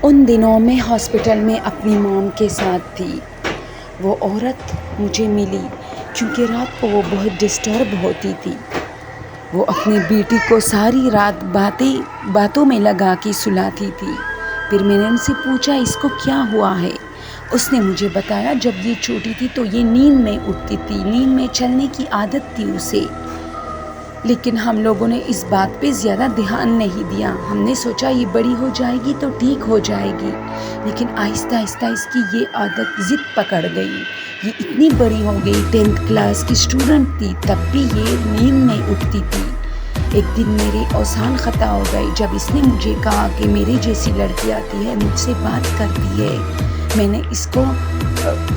ان دنوں میں ہاسپٹل میں اپنی مام کے ساتھ تھی۔ وہ عورت مجھے ملی کیونکہ رات کو وہ بہت ڈسٹرب ہوتی تھی۔ وہ اپنی بیٹی کو ساری رات باتوں میں لگا کے سلاتی تھی۔ پھر میں نے ان سے پوچھا اس کو کیا ہوا ہے؟ اس نے مجھے بتایا جب یہ چھوٹی تھی تو یہ نیند میں اٹھتی تھی، نیند میں چلنے کی عادت تھی اسے، لیکن ہم لوگوں نے اس بات پہ زیادہ دھیان نہیں دیا۔ ہم نے سوچا یہ بڑی ہو جائے گی تو ٹھیک ہو جائے گی، لیکن آہستہ آہستہ اس کی یہ عادت ضد پکڑ گئی۔ یہ اتنی بڑی ہو گئی، 10th کلاس کی اسٹوڈنٹ تھی، تب بھی یہ نیند میں اٹھتی تھی۔ ایک دن میرے اوزان خطا ہو گئے جب اس نے مجھے کہا کہ میرے جیسی لڑکی آتی ہے، مجھ سے بات کرتی ہے۔ میں نے اس کو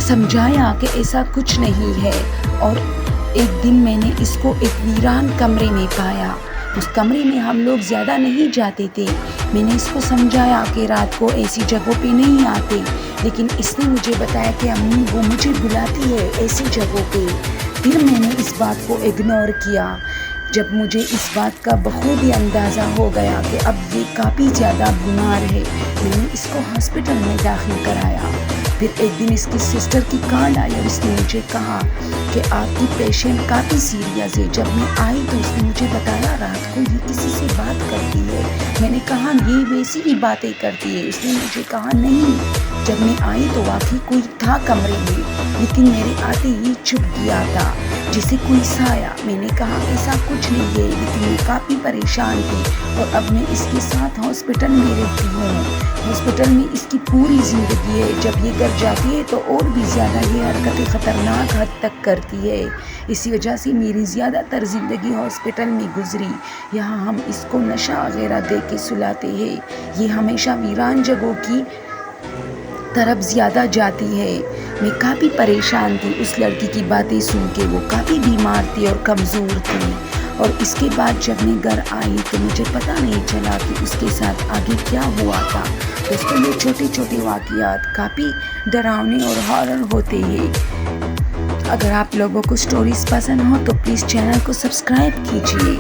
سمجھایا کہ ایسا کچھ نہیں ہے، اور ایک دن میں نے اس کو ایک ویران کمرے میں پایا۔ اس کمرے میں ہم لوگ زیادہ نہیں جاتے تھے۔ میں نے اس کو سمجھایا کہ رات کو ایسی جگہوں پہ نہیں آتے، لیکن اس نے مجھے بتایا کہ امی وہ مجھے بلاتی ہے ایسی جگہوں پہ۔ پھر میں نے اس بات کو اگنور کیا۔ جب مجھے اس بات کا بخوبی اندازہ ہو گیا کہ اب یہ کافی زیادہ بیمار ہے، میں نے اس کو ہاسپٹل میں داخل کرایا۔ پھر ایک دن اس کی سسٹر کی کال آئی اور اس نے مجھے کہا کہ آپ کی پیشنٹ کافی سیریس ہے۔ جب میں آئی تو اس نے مجھے بتایا رات کو یہ کسی سے بات کرتی ہے۔ میں نے کہا یہ ویسی ہی باتیں کرتی ہے۔ اس نے مجھے کہا نہیں۔ جب میں آئی تو واقعی کوئی تھا کمرے میں، لیکن میرے آتے ہی چھپ گیا تھا جیسے کوئی سایہ۔ میں نے کہا ایسا کچھ نہیں ہے، لیکن میں کافی پریشان تھی، اور اب میں اس کے ساتھ ہاسپٹل میں رہتی ہوں۔ ہاسپٹل میں اس کی پوری زندگی ہے۔ جب یہ گھر جاتی ہے تو اور بھی زیادہ یہ حرکتیں خطرناک حد تک کرتی ہے۔ اسی وجہ سے میری زیادہ تر زندگی ہاسپٹل میں گزری۔ یہاں ہم اس کو نشہ وغیرہ دے کے سلاتے ہیں۔ یہ ہمیشہ ویران جگہوں کی طرف زیادہ جاتی ہے۔ میں کافی پریشان تھی اس لڑکی کی باتیں سن کے۔ وہ کافی بیمار تھی اور کمزور تھی، اور اس کے بعد جب میں گھر آئی تو مجھے پتہ نہیں چلا کہ اس کے ساتھ آگے کیا ہوا تھا۔ دوستوں یہ چھوٹے چھوٹے واقعات کافی ڈراؤنے اور ہارر ہوتے ہیں۔ اگر آپ لوگوں کو سٹوریز پسند ہو تو پلیز چینل کو سبسکرائب کیجیے۔